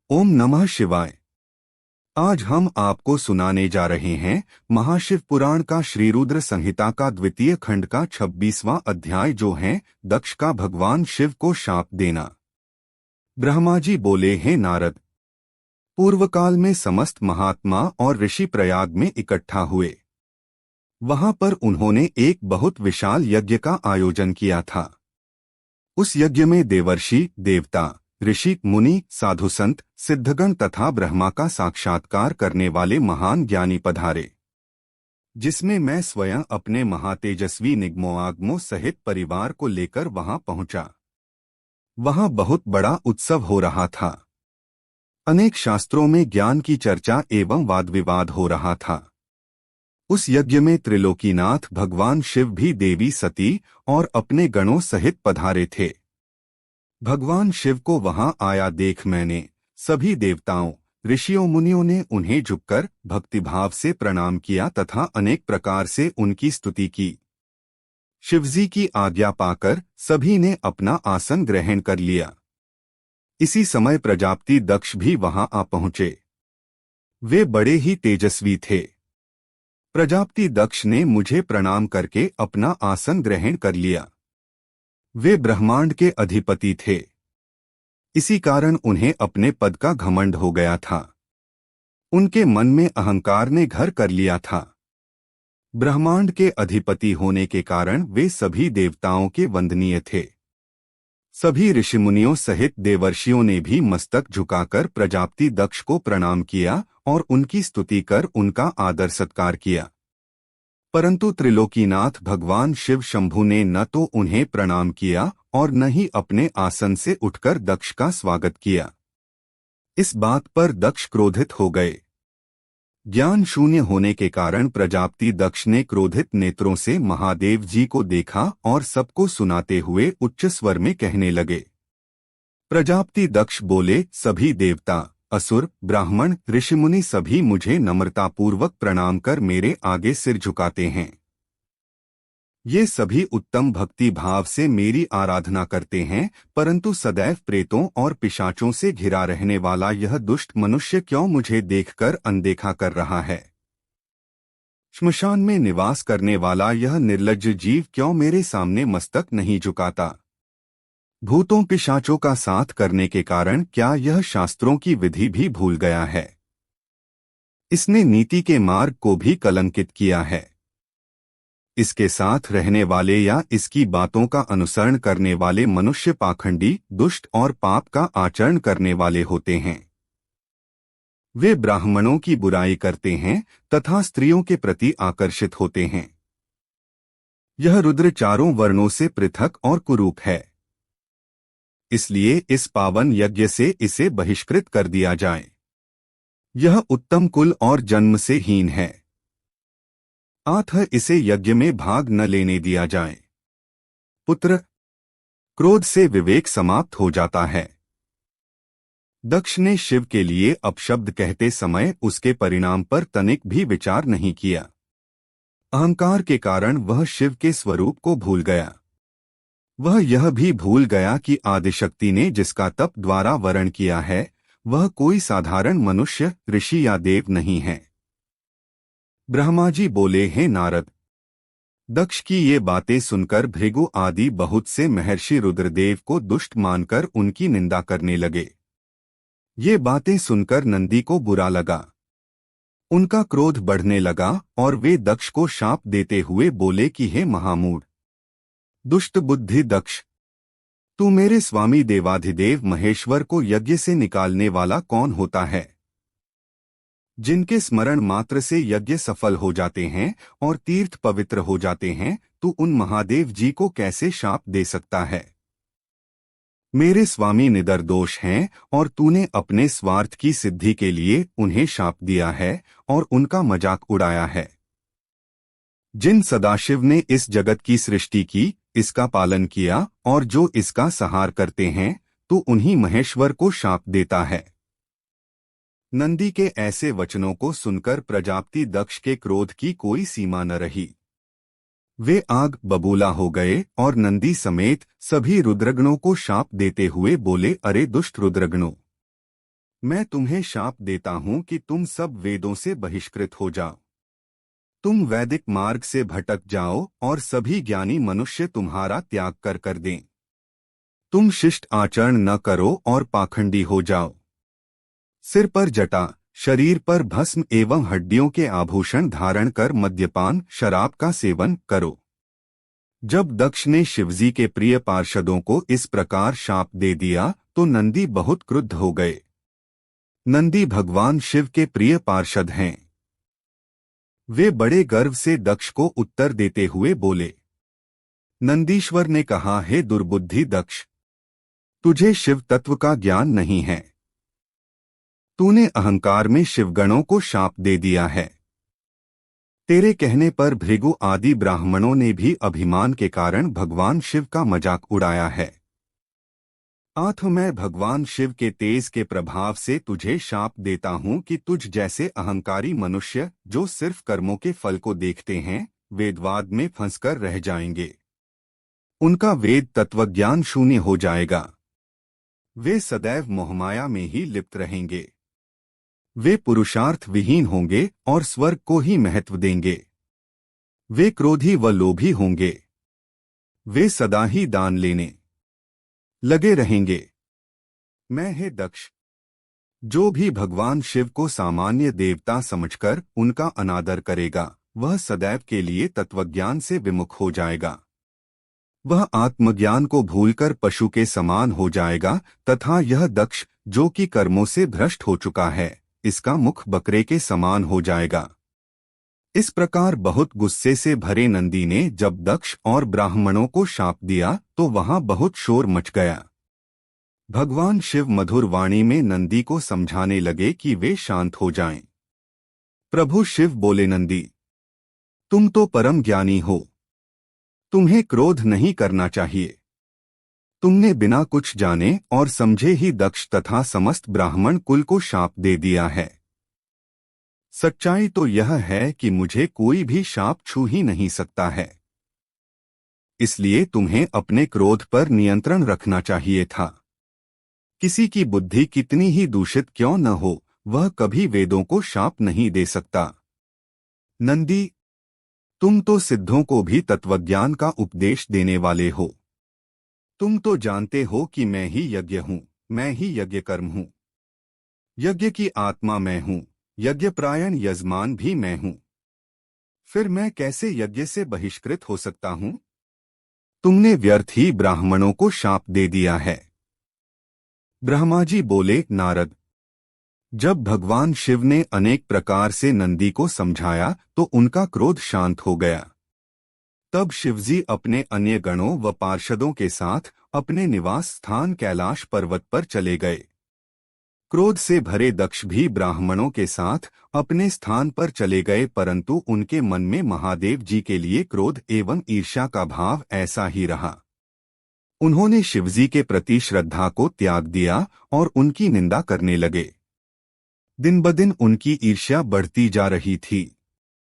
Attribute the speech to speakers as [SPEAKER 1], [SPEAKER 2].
[SPEAKER 1] ओम नमः शिवाय। आज हम आपको सुनाने जा रहे हैं महाशिव पुराण का श्री रुद्र संहिता का द्वितीय खंड का 26वां अध्याय, जो है दक्ष का भगवान शिव को शाप देना। ब्रह्मा जी बोले, हे नारद, पूर्व काल में समस्त महात्मा और ऋषि प्रयाग में इकट्ठा हुए। वहां पर उन्होंने एक बहुत विशाल यज्ञ का आयोजन किया था। उस यज्ञ में देवर्षि, देवता, ऋषि, मुनि, साधु संत, सिद्धगण तथा ब्रह्मा का साक्षात्कार करने वाले महान ज्ञानी पधारे, जिसमें मैं स्वयं अपने महातेजस्वी निगमोआगमों सहित परिवार को लेकर वहां पहुंचा। वहां बहुत बड़ा उत्सव हो रहा था। अनेक शास्त्रों में ज्ञान की चर्चा एवं वाद विवाद हो रहा था। उस यज्ञ में त्रिलोकीनाथ भगवान शिव भी देवी सती और अपने गणों सहित पधारे थे। भगवान शिव को वहां आया देख मैंने सभी देवताओं, ऋषियों, मुनियों ने उन्हें झुककर भक्तिभाव से प्रणाम किया तथा अनेक प्रकार से उनकी स्तुति की। शिवजी की आज्ञा पाकर सभी ने अपना आसन ग्रहण कर लिया। इसी समय प्रजापति दक्ष भी वहां आ पहुंचे। वे बड़े ही तेजस्वी थे। प्रजापति दक्ष ने मुझे प्रणाम करके अपना आसन ग्रहण कर लिया। वे ब्रह्मांड के अधिपति थे। इसी कारण उन्हें अपने पद का घमंड हो गया था। उनके मन में अहंकार ने घर कर लिया था। ब्रह्मांड के अधिपति होने के कारण वे सभी देवताओं के वंदनीय थे। सभी ऋषिमुनियों सहित देवर्षियों ने भी मस्तक झुकाकर प्रजापति दक्ष को प्रणाम किया और उनकी स्तुति कर उनका आदर सत्कार किया। परंतु त्रिलोकीनाथ भगवान शिव शंभु ने न तो उन्हें प्रणाम किया और न ही अपने आसन से उठकर दक्ष का स्वागत किया। इस बात पर दक्ष क्रोधित हो गए। ज्ञान शून्य होने के कारण प्रजापति दक्ष ने क्रोधित नेत्रों से महादेव जी को देखा और सबको सुनाते हुए उच्च स्वर में कहने लगे। प्रजापति दक्ष बोले, सभी देवता, असुर, ब्राह्मण, ऋषिमुनि सभी मुझे नम्रतापूर्वक प्रणाम कर मेरे आगे सिर झुकाते हैं। ये सभी उत्तम भक्ति भाव से मेरी आराधना करते हैं, परंतु सदैव प्रेतों और पिशाचों से घिरा रहने वाला यह दुष्ट मनुष्य क्यों मुझे देखकर अनदेखा कर रहा है? श्मशान में निवास करने वाला यह निर्लज्ज जीव क्यों मेरे सामने मस्तक नहीं झुकाता? भूतों पिशाचों का साथ करने के कारण क्या यह शास्त्रों की विधि भी भूल गया है? इसने नीति के मार्ग को भी कलंकित किया है। इसके साथ रहने वाले या इसकी बातों का अनुसरण करने वाले मनुष्य पाखंडी, दुष्ट और पाप का आचरण करने वाले होते हैं। वे ब्राह्मणों की बुराई करते हैं तथा स्त्रियों के प्रति आकर्षित होते हैं। यह रुद्र चारों वर्णों से पृथक और कुरूप है। इसलिए इस पावन यज्ञ से इसे बहिष्कृत कर दिया जाए। यह उत्तम कुल और जन्म से हीन है, अतः इसे यज्ञ में भाग न लेने दिया जाए। पुत्र, क्रोध से विवेक समाप्त हो जाता है। दक्ष ने शिव के लिए अपशब्द कहते समय उसके परिणाम पर तनिक भी विचार नहीं किया। अहंकार के कारण वह शिव के स्वरूप को भूल गया। वह यह भी भूल गया कि आदिशक्ति ने जिसका तप द्वारा वरण किया है वह कोई साधारण मनुष्य, ऋषि या देव नहीं है। ब्रह्मा जी बोले, हे नारद, दक्ष की ये बातें सुनकर भृगु आदि बहुत से महर्षि रुद्रदेव को दुष्ट मानकर उनकी निंदा करने लगे। ये बातें सुनकर नंदी को बुरा लगा। उनका क्रोध बढ़ने लगा और वे दक्ष को शाप देते हुए बोले कि हे महामूढ़, दुष्ट बुद्धि दक्ष, तू मेरे स्वामी देवाधिदेव महेश्वर को यज्ञ से निकालने वाला कौन होता है? जिनके स्मरण मात्र से यज्ञ सफल हो जाते हैं और तीर्थ पवित्र हो जाते हैं, तू उन महादेव जी को कैसे शाप दे सकता है? मेरे स्वामी निदर्दोष हैं और तूने अपने स्वार्थ की सिद्धि के लिए उन्हें शाप दिया है और उनका मजाक उड़ाया है। जिन सदाशिव ने इस जगत की सृष्टि की, इसका पालन किया और जो इसका सहार करते हैं, तो उन्हीं महेश्वर को शाप देता है। नंदी के ऐसे वचनों को सुनकर प्रजापति दक्ष के क्रोध की कोई सीमा न रही। वे आग बबूला हो गए और नंदी समेत सभी रुद्रगणों को शाप देते हुए बोले, अरे दुष्ट रुद्रगणों, मैं तुम्हें शाप देता हूं कि तुम सब वेदों से बहिष्कृत हो जाओ। तुम वैदिक मार्ग से भटक जाओ और सभी ज्ञानी मनुष्य तुम्हारा त्याग कर दें। तुम शिष्ट आचरण न करो और पाखंडी हो जाओ। सिर पर जटा, शरीर पर भस्म एवं हड्डियों के आभूषण धारण कर मद्यपान शराब का सेवन करो। जब दक्ष ने शिवजी के प्रिय पार्षदों को इस प्रकार शाप दे दिया तो नंदी बहुत क्रुद्ध हो गए। नंदी भगवान शिव के प्रिय पार्षद हैं। वे बड़े गर्व से दक्ष को उत्तर देते हुए बोले। नंदीश्वर ने कहा, हे दुर्बुद्धि दक्ष, तुझे शिव तत्व का ज्ञान नहीं है। तूने अहंकार में शिवगणों को शाप दे दिया है। तेरे कहने पर भृगु आदि ब्राह्मणों ने भी अभिमान के कारण भगवान शिव का मजाक उड़ाया है। आठ मैं भगवान शिव के तेज के प्रभाव से तुझे शाप देता हूं कि तुझ जैसे अहंकारी मनुष्य जो सिर्फ कर्मों के फल को देखते हैं, वेदवाद में फंसकर रह जाएंगे। उनका वेद तत्वज्ञान शून्य हो जाएगा। वे सदैव मोहमाया में ही लिप्त रहेंगे। वे पुरुषार्थ विहीन होंगे और स्वर्ग को ही महत्व देंगे। वे क्रोधी व लोभी होंगे। वे सदा ही दान लेने लगे रहेंगे। मैं हे दक्ष, जो भी भगवान शिव को सामान्य देवता समझकर उनका अनादर करेगा, वह सदैव के लिए तत्वज्ञान से विमुख हो जाएगा। वह आत्मज्ञान को भूलकर पशु के समान हो जाएगा तथा यह दक्ष जो कि कर्मों से भ्रष्ट हो चुका है, इसका मुख बकरे के समान हो जाएगा। इस प्रकार बहुत गुस्से से भरे नंदी ने जब दक्ष और ब्राह्मणों को शाप दिया तो वहां बहुत शोर मच गया। भगवान शिव मधुर वाणी में नंदी को समझाने लगे कि वे शांत हो जाएं। प्रभु शिव बोले, नंदी, तुम तो परम ज्ञानी हो, तुम्हें क्रोध नहीं करना चाहिए। तुमने बिना कुछ जाने और समझे ही दक्ष तथा समस्त ब्राह्मण कुल को शाप दे दिया है। सच्चाई तो यह है कि मुझे कोई भी शाप छू ही नहीं सकता है। इसलिए तुम्हें अपने क्रोध पर नियंत्रण रखना चाहिए था। किसी की बुद्धि कितनी ही दूषित क्यों न हो, वह कभी वेदों को शाप नहीं दे सकता। नंदी, तुम तो सिद्धों को भी तत्वज्ञान का उपदेश देने वाले हो। तुम तो जानते हो कि मैं ही यज्ञ हूँ, मैं ही यज्ञ कर्म हूँ। यज्ञ की आत्मा मैं हूँ, यज्ञपरायण यजमान भी मैं हूँ। फिर मैं कैसे यज्ञ से बहिष्कृत हो सकता हूँ? तुमने व्यर्थ ही ब्राह्मणों को शाप दे दिया है। ब्रह्मा जी बोले, नारद, जब भगवान शिव ने अनेक प्रकार से नंदी को समझाया तो उनका क्रोध शांत हो गया। तब शिवजी अपने अन्य गणों व पार्षदों के साथ अपने निवास स्थान कैलाश पर्वत पर चले गए। क्रोध से भरे दक्ष भी ब्राह्मणों के साथ अपने स्थान पर चले गए, परंतु उनके मन में महादेव जी के लिए क्रोध एवं ईर्ष्या का भाव ऐसा ही रहा। उन्होंने शिवजी के प्रति श्रद्धा को त्याग दिया और उनकी निंदा करने लगे। दिन ब दिन उनकी ईर्ष्या बढ़ती जा रही थी।